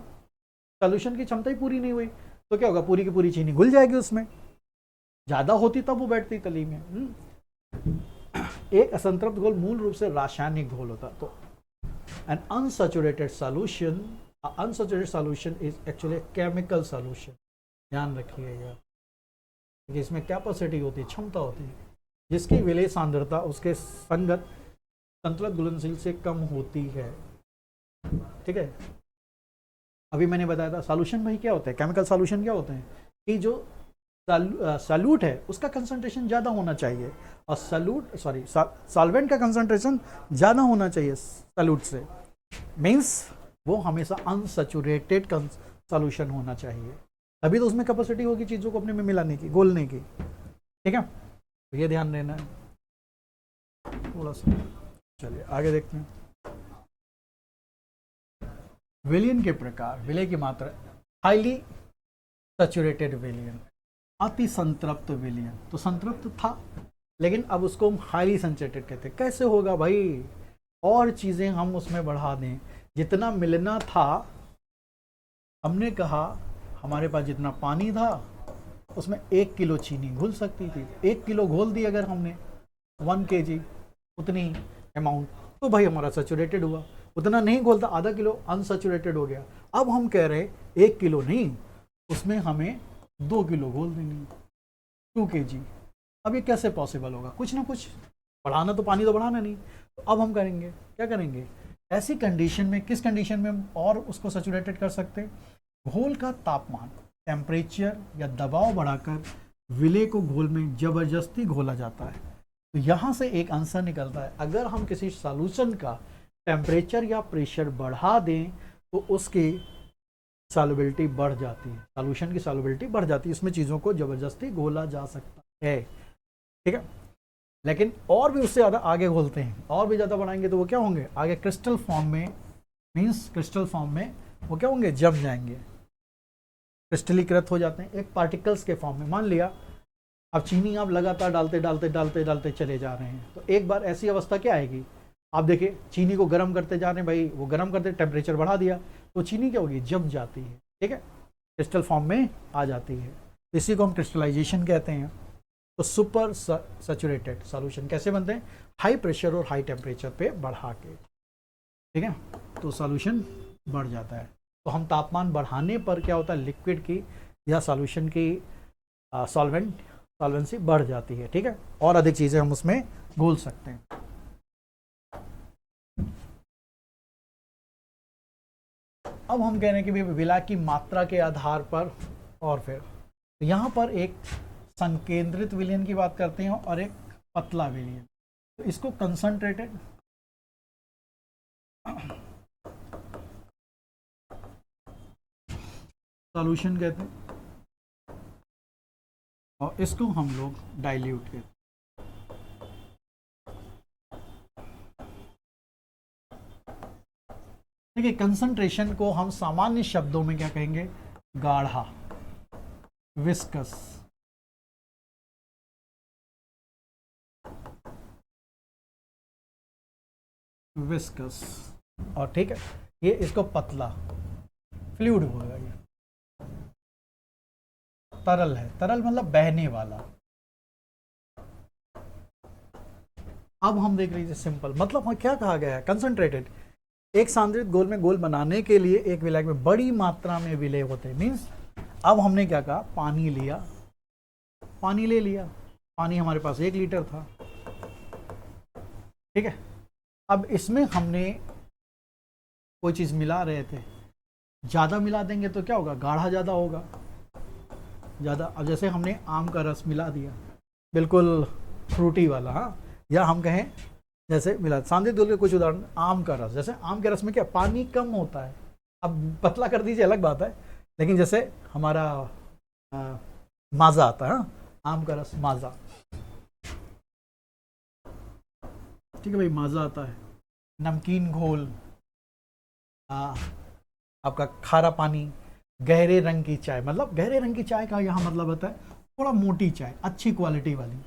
सॉल्यूशन की क्षमता ही पूरी नहीं हुई, तो क्या होगा, पूरी की पूरी चीनी घुल जाएगी उसमें, ज्यादा होती तब वो बैठती तली में। एक असंतृप्त घोल मूल रूप से रासायनिक घोल होता, तो an unsaturated solution is actually a chemical solution, ध्यान रखिएगा, इसमें कैपेसिटी होती है, क्षमता होती है, जिसकी विलय सांद्रता उसके संगत संतुलित घुलनशील से कम होती है। ठीक है, अभी मैंने बताया था सॉल्यूशन भाई क्या होता है, केमिकल सॉल्यूशन क्या होते हैं कि जो सॉल्यूट है उसका कंसंट्रेशन ज़्यादा होना चाहिए, और सॉल्वेंट का कंसंट्रेशन ज़्यादा होना चाहिए सॉल्यूट से। मीन्स वो हमेशा अनसैचुरेटेड सॉल्यूशन होना चाहिए, तभी तो उसमें कैपेसिटी होगी चीज़ों को अपने में मिलाने की, घोलने की। ठीक है, तो ये ध्यान देना है थोड़ा सा। चलिए आगे देखते हैं। विलयन के प्रकार, विलय की मात्रा, हाईली सैचुरेटेड विलयन, अति संतृप्त विलयन। तो संतृप्त था लेकिन अब उसको हम हाईली सैचुरेटेड कहते हैं। कैसे होगा भाई, और चीज़ें हम उसमें बढ़ा दें, जितना मिलना था, हमने कहा हमारे पास जितना पानी था उसमें 1 किलो चीनी घुल सकती थी, 1 किलो घोल दी अगर हमने 1 kg उतनी अमाउंट, तो भाई हमारा सैचुरेटेड हुआ। उतना नहीं घोलता, आधा किलो अनसैचुरेटेड हो गया। अब हम कह रहे 1 किलो नहीं, उसमें हमें 2 किलो घोल देनी, 2 kg। अब ये कैसे पॉसिबल होगा, कुछ ना कुछ बढ़ाना, तो पानी तो बढ़ाना नहीं। तो अब हम करेंगे, क्या करेंगे, ऐसी कंडीशन में, किस कंडीशन में हम और उसको सैचुरेटेड कर सकते हैं, घोल का तापमान, टेम्परेचर या दबाव बढ़ाकर विलय को घोल में जबरदस्ती घोला जाता है। तो यहाँ से एक आंसर निकलता है, अगर हम किसी सॉल्यूशन का टेम्परेचर या प्रेशर बढ़ा दें तो उसकी सॉल्युबिलिटी बढ़ जाती है, सॉल्यूशन की सॉल्युबिलिटी बढ़ जाती है, इसमें चीज़ों को जबरदस्ती घोला जा सकता है। ठीक है, लेकिन और भी उससे ज़्यादा आगे घोलते हैं, और भी ज़्यादा बढ़ाएंगे तो वो क्या होंगे, आगे क्रिस्टल फॉर्म में, मीन्स क्रिस्टल फॉर्म में वो क्या होंगे, जम जाएंगे, क्रिस्टलीकृत हो जाते हैं एक पार्टिकल्स के फॉर्म में। मान लिया अब चीनी आप लगातार डालते डालते डालते डालते चले जा रहे हैं, तो एक बार ऐसी अवस्था क्या आएगी, आप देखिए चीनी को गर्म करते जा रहे हैं, भाई वो गर्म करते टेम्परेचर बढ़ा दिया तो चीनी क्या होगी, जम जाती है। ठीक है, क्रिस्टल फॉर्म में आ जाती है, इसी को हम क्रिस्टलाइजेशन कहते हैं। तो सुपर सैचुरेटेड सॉल्यूशन कैसे बनते हैं, हाई प्रेशर और हाई टेम्परेचर पे बढ़ा के। ठीक है, तो सॉल्यूशन बढ़ जाता है। तो हम तापमान बढ़ाने पर क्या होता है, लिक्विड की या सॉल्यूशन की सॉल्वेंसी बढ़ जाती है। ठीक है, और अधिक चीज़ें हम उसमें घोल सकते हैं। अब हम कह रहे हैं कि विलय की मात्रा के आधार पर, और फिर तो यहाँ पर एक संकेंद्रित विलयन की बात करते हैं और एक पतला विलयन। तो इसको कंसंट्रेटेड सॉल्यूशन कहते हैं और इसको हम लोग डाइल्यूट कहते हैं। देखिए कंसंट्रेशन को हम सामान्य शब्दों में क्या कहेंगे, गाढ़ा, विस्कस। विस्कस, और ठीक है, ये इसको पतला, फ्लूइड होगा, ये तरल है, तरल मतलब बहने वाला। अब हम देख लीजिए सिंपल, मतलब क्या कहा गया है, कंसंट्रेटेड। एक सांद्रित घोल में घोल बनाने के लिए एक विलय में बड़ी मात्रा में विलय होते हैं। मीन्स अब हमने क्या कहा, पानी लिया, पानी ले लिया, पानी हमारे पास 1 लीटर था। ठीक है, अब इसमें हमने कोई चीज़ मिला रहे थे, ज़्यादा मिला देंगे तो क्या होगा, गाढ़ा ज़्यादा होगा, ज़्यादा। अब जैसे हमने आम का रस मिला दिया, बिल्कुल फ्रूटी वाला, हाँ, या हम कहें जैसे मिला सांद्रित घोल के कुछ उदाहरण, आम का रस, जैसे आम के रस में क्या पानी कम होता है, अब पतला कर दीजिए अलग बात है, लेकिन जैसे हमारा माज़ा आता है, आम का रस माज़ा, ठीक है भाई, माज़ा आता है। नमकीन घोल, आपका खारा पानी, गहरे रंग की चाय, मतलब गहरे रंग की चाय का यहाँ मतलब होता है थोड़ा मोटी चाय, अच्छी क्वालिटी वाली।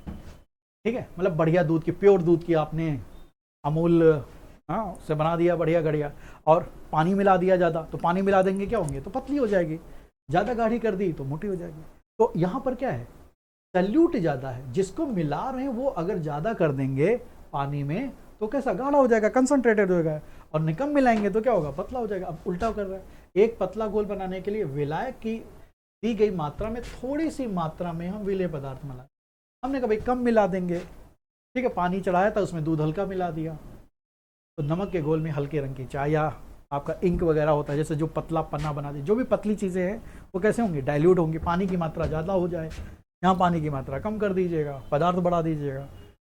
ठीक है, मतलब बढ़िया दूध की, प्योर दूध की आपने अमूल से बना दिया, बढ़िया बढ़िया, और पानी मिला दिया ज़्यादा, तो पानी मिला देंगे क्या होंगे, तो पतली हो जाएगी, ज़्यादा गाढ़ी कर दी तो मोटी हो जाएगी। तो यहाँ पर क्या है, सैल्यूट ज़्यादा है, जिसको मिला रहे हैं वो अगर ज़्यादा कर देंगे पानी में तो कैसा, गाढ़ा हो जाएगा, कंसंट्रेटेड हो जाएगा, और निकम मिलाएंगे तो क्या होगा, पतला हो जाएगा। अब उल्टा कर रहा है, एक पतला घोल बनाने के लिए विलय की दी गई मात्रा में थोड़ी सी मात्रा में हम विलय पदार्थ मिलाएं। हमने कहा भाई कम मिला देंगे, ठीक है, पानी चढ़ाया था उसमें दूध हल्का मिला दिया, तो नमक के घोल में हल्के रंग की चाय या आपका इंक वगैरह होता है, जैसे जो पतला पन्ना बना दे, जो भी पतली चीज़ें हैं वो कैसे होंगी, डाइल्यूट होंगी, पानी की मात्रा ज़्यादा हो जाए, यहाँ पानी की मात्रा कम कर दीजिएगा, पदार्थ बढ़ा दीजिएगा।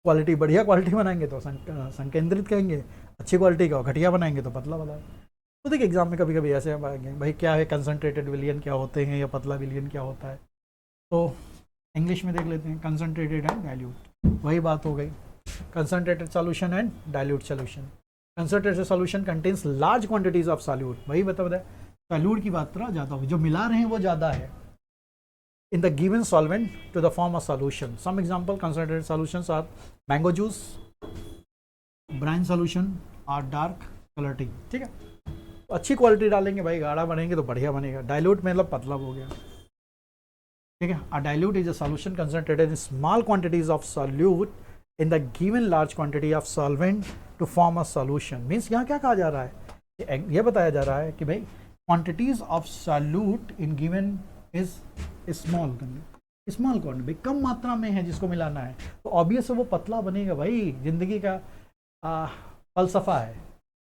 क्वालिटी बढ़िया क्वालिटी बनाएंगे तो संकेंद्रित कहेंगे, अच्छी क्वालिटी का घटिया बनाएंगे तो पतला बनाएंगे। तो देखिए एग्जाम में कभी कभी ऐसे भाई क्या है कंसनट्रेटेड विलियन क्या होते हैं या पतला विलियन क्या होता है, तो इंग्लिश में देख लेते हैं कंसनट्रेटेड एंड डाइल्यूट। वही बात हो गई, concentrated solution and dilute solution. Concentrated solution contains large quantities of solute, वही बता सॉल्यूट की मात्रा ज़्यादा होगी, जो मिला रहे हैं वो ज़्यादा है in the given solvent to the form of solution. Some example concentrated solutions are mango juice, brine solution or dark color tea। ठीक है, तो अच्छी क्वालिटी डालेंगे भाई, गाढ़ा बनेंगे तो बढ़िया बनेगा। डाइल्यूट मतलब पतला हो गया, ठीक है। A dilute is a solution concentrated in small quantities of solute in the given large quantity of solvent to form a solution। Means यहाँ क्या कहा जा रहा है, ये बताया जा रहा है कि भाई quantities of solute in given is small quantity, कम मात्रा में है जिसको मिलाना है, तो ऑब्वियस है वो पतला बनेगा भाई। जिंदगी का फलसफा है,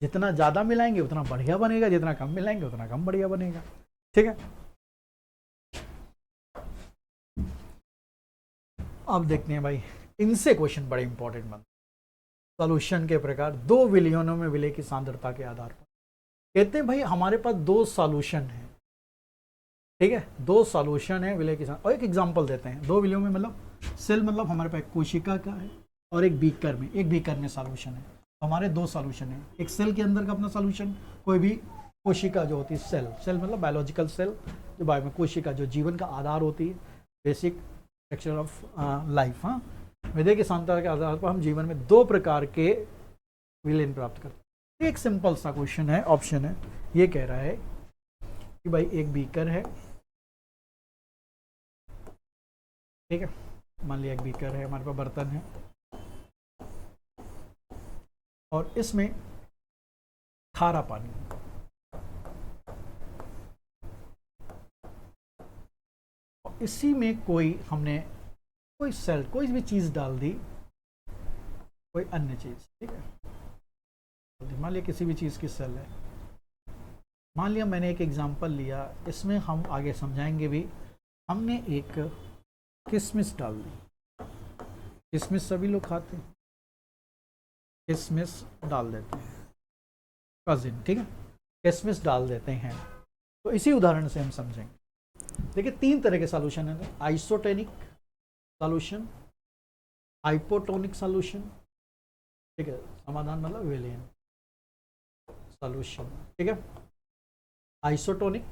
जितना ज़्यादा मिलाएंगे उतना बढ़िया बनेगा, जितना कम मिलाएंगे उतना कम बढ़िया बनेगा। ठीक है, अब देखते हैं भाई इनसे क्वेश्चन बड़े इंपॉर्टेंट बनते। सॉल्यूशन के प्रकार, दो विलयनों में विलय की सांद्रता के आधार पर। कहते हैं भाई हमारे पास दो सॉल्यूशन है, ठीक है, दो सॉल्यूशन है विलय के साथ। और एक एग्जांपल देते हैं, दो विलयों में मतलब सेल मतलब हमारे पास कोशिका का है और एक बीकर में सॉल्यूशन है। तो हमारे दो सॉल्यूशन है, एक सेल के अंदर का अपना सॉल्यूशन, कोई भी कोशिका जो होती है सेल मतलब बायोलॉजिकल सेल, जो बायो में कोशिका जो जीवन का आधार होती है, बेसिक स्ट्रक्चर ऑफ लाइफ। हाँ, विलय की सांद्रता के आधार पर हम जीवन में दो प्रकार के विलयन प्राप्त करते हैं। एक सिंपल सा क्वेश्चन है, ऑप्शन है, ये कह रहा है कि भाई एक बीकर है, ठीक है, मान लिया एक बीकर है, हमारे पास बर्तन है और इसमें खारा पानी है। और इसी में हमने कोई सेल, कोई भी चीज़ डाल दी, कोई अन्य चीज़, ठीक है, मान लिया किसी भी चीज़ की सेल है। मान लिया मैंने एक एग्जांपल लिया, इसमें हम आगे समझाएंगे भी। हमने एक किशमिश डाल दी, किशमिश सभी लोग खाते हैं, किशमिश डाल देते हैं, कजिन, ठीक है, किशमिश डाल देते हैं। तो इसी उदाहरण से हम समझेंगे। देखिए तीन तरह के सॉल्यूशन है, आइसोटोनिक सॉल्यूशन, हाइपोटोनिक सॉल्यूशन, ठीक है, समाधान मतलब विलयन सॉल्यूशन, ठीक है, isotonic,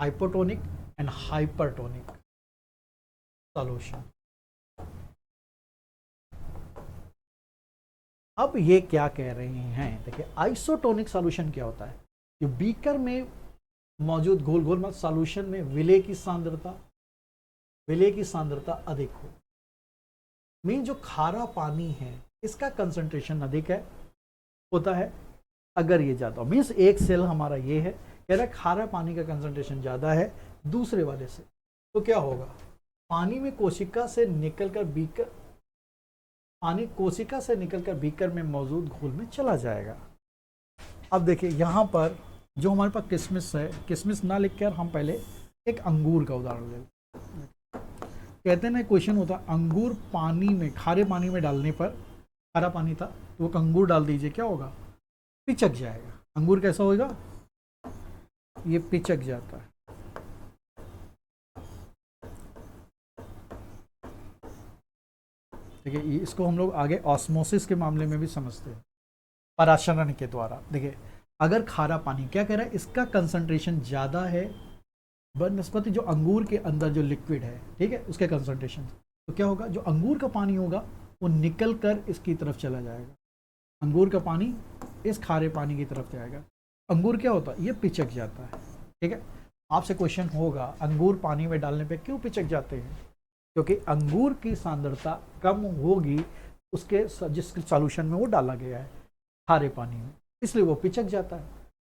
hypotonic and hypertonic solution. अब ये क्या कह रहे हैं, देखिए आइसोटोनिक सॉल्यूशन क्या होता है, जो बीकर में मौजूद घोल मतलब सॉल्यूशन में विलय की सांद्रता अधिक हो। मीन जो खारा पानी है इसका कंसंट्रेशन अधिक होता है अगर ये ज़्यादा, मीन्स एक सेल हमारा ये है, कह रहा है खारा पानी का कंसंट्रेशन ज़्यादा है दूसरे वाले से, तो क्या होगा, पानी में कोशिका से निकलकर बीकर में मौजूद घोल में चला जाएगा। अब देखिए यहाँ पर जो हमारे पास किशमिश है, किशमिश ना लिखकर हम पहले एक अंगूर का उदाहरण लें। कहते हैं ना, क्वेश्चन होता है अंगूर पानी में, खारे पानी में डालने पर, खारा पानी था तो वो अंगूर डाल दीजिए, क्या होगा, पिचक जाएगा। अंगूर कैसा होगा, ये पिचक जाता है। देखिए इसको हम लोग आगे ऑस्मोसिस के मामले में भी समझते हैं, पराशरण के द्वारा। देखिए अगर खारा पानी, क्या कह रहा है, इसका कंसंट्रेशन ज़्यादा है बनस्पति जो अंगूर के अंदर जो लिक्विड है, ठीक है, उसके कंसंट्रेशन, तो क्या होगा, जो अंगूर का पानी होगा वो निकल कर इसकी तरफ चला जाएगा, अंगूर का पानी इस खारे पानी की तरफ जाएगा। अंगूर क्या होता है, ये पिचक जाता है, ठीक है। आपसे क्वेश्चन होगा अंगूर पानी में डालने पे क्यों पिचक जाते हैं, क्योंकि अंगूर की सांद्रता कम होगी उसके जिस सॉल्यूशन में वो डाला गया है खारे पानी में, इसलिए वो पिचक जाता है।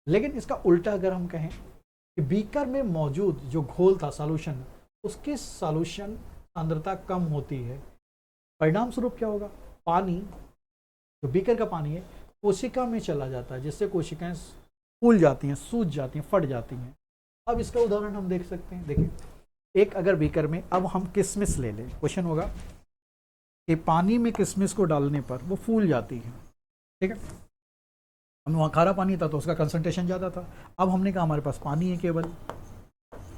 लेकिन इसका उल्टा अगर हम कहें कि बीकर में मौजूद जो घोल था सॉल्यूशन, उसकी सॉल्यूशन सांद्रता कम होती है, परिणाम स्वरूप क्या होगा, पानी जो बीकर का पानी है कोशिका में चला जाता है, जिससे कोशिकाएं फूल जाती हैं, सूज जाती हैं, फट जाती हैं। अब इसका उदाहरण हम देख सकते हैं। देखिए एक अगर बीकर में अब हम किशमिश ले लें, क्वेश्चन होगा कि पानी में किशमिश को डालने पर वो फूल जाती है, ठीक है। हम वहाँ खारा पानी था तो उसका कंसंट्रेशन ज़्यादा था। अब हमने कहा हमारे पास पानी है, केवल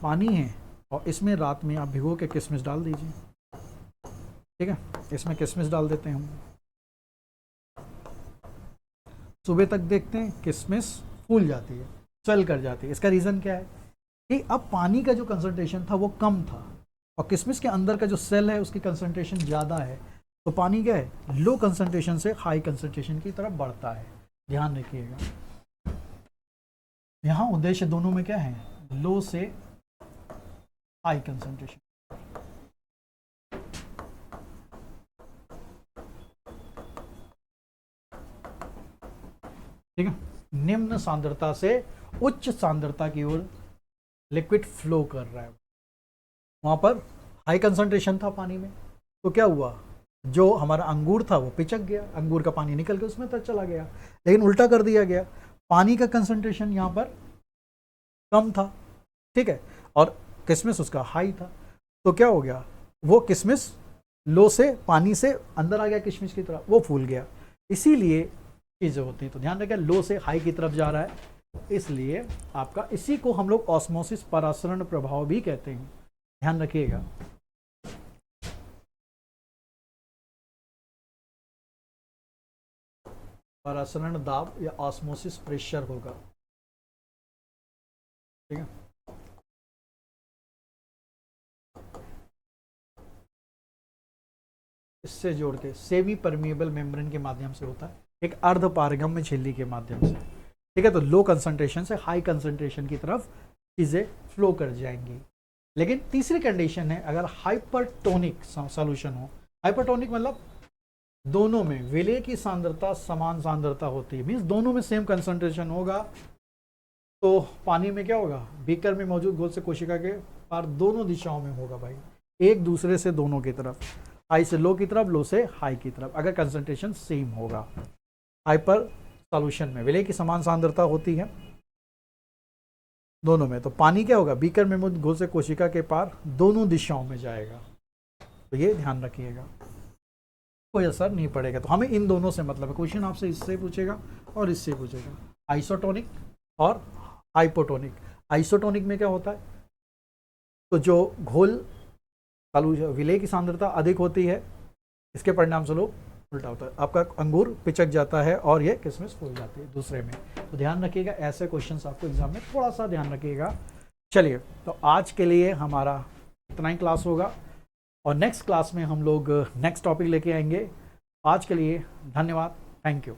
पानी है, और इसमें रात में आप भिगो के किशमिश डाल दीजिए, ठीक है। इसमें किशमिश डाल देते हैं हम, सुबह तक देखते हैं किशमिश फूल जाती है, स्वेल कर जाती है। इसका रीज़न क्या है कि अब पानी का जो कंसंट्रेशन था वो कम था, और किशमिश के अंदर का जो सेल है उसकी कंसंट्रेशन ज़्यादा है, तो पानी क्या है, लो कंसंट्रेशन से हाई कंसंट्रेशन की तरफ बढ़ता है। ध्यान रखिएगा, यहाँ उद्देश्य दोनों में क्या है, लो से हाई कंसंट्रेशन। ठीक है, निम्न सांद्रता से उच्च सांद्रता की ओर लिक्विड फ्लो कर रहा है। वहां पर हाई कंसंट्रेशन था पानी में, तो क्या हुआ, जो हमारा अंगूर था वो पिचक गया, अंगूर का पानी निकल के उसमें तक चला गया। लेकिन उल्टा कर दिया गया, पानी का कंसंट्रेशन यहाँ पर कम था, ठीक है, और किशमिश उसका हाई था, तो क्या हो गया, वो किशमिश लो से पानी से अंदर आ गया किशमिश की तरफ, वो फूल गया। इसीलिए चीज़ें होती हैं, तो ध्यान रखिए लो से हाई की तरफ जा रहा है, इसलिए आपका इसी को हम लोग ऑस्मोसिस परासरण प्रभाव भी कहते हैं। ध्यान रखिएगा, परासरण दाब या ऑस्मोसिस प्रेशर होगा, ठीक है। इससे जोड़ के सेमी परमिएबल मेम्ब्रेन के माध्यम से होता है, एक अर्ध पारगम्य झिल्ली के माध्यम से, ठीक है। तो लो कंसंट्रेशन से हाई कंसंट्रेशन की तरफ चीज़ें फ्लो कर जाएंगी। लेकिन तीसरी कंडीशन है, अगर हाइपरटोनिक सॉल्यूशन हो, हाइपरटोनिक मतलब दोनों में विलय की सांद्रता समान सांद्रता होती है, मीन्स दोनों में सेम कंसंट्रेशन होगा, तो पानी में क्या होगा, बीकर में मौजूद घोल से कोशिका के पार दोनों दिशाओं में होगा भाई, एक दूसरे से दोनों की तरफ, हाई से लो की तरफ, लो से हाई की तरफ, अगर कंसंट्रेशन सेम होगा। हाइपर सॉल्यूशन में विलय की समान सांद्रता होती है दोनों में, तो पानी क्या होगा, बीकर में मौजूद घोल से कोशिका के पार दोनों दिशाओं में जाएगा, तो ये ध्यान रखिएगा, कोई असर नहीं पड़ेगा। तो हमें इन दोनों से मतलब है, क्वेश्चन आपसे इससे पूछेगा और इससे पूछेगा, आइसोटोनिक और हाइपोटोनिक। आइसोटोनिक में क्या होता है, तो जो घोल विलय की सांद्रता अधिक होती है, इसके परिणाम स्वरूप उल्टा होता है, आपका अंगूर पिचक जाता है और ये किशमिश फूल जाती है दूसरे में। तो ध्यान रखिएगा, ऐसे क्वेश्चंस आपको एग्जाम में थोड़ा सा ध्यान रखिएगा। चलिए, तो आज के लिए हमारा इतना ही क्लास होगा, और नेक्स्ट क्लास में हम लोग नेक्स्ट टॉपिक लेके आएंगे। आज के लिए धन्यवाद, थैंक यू।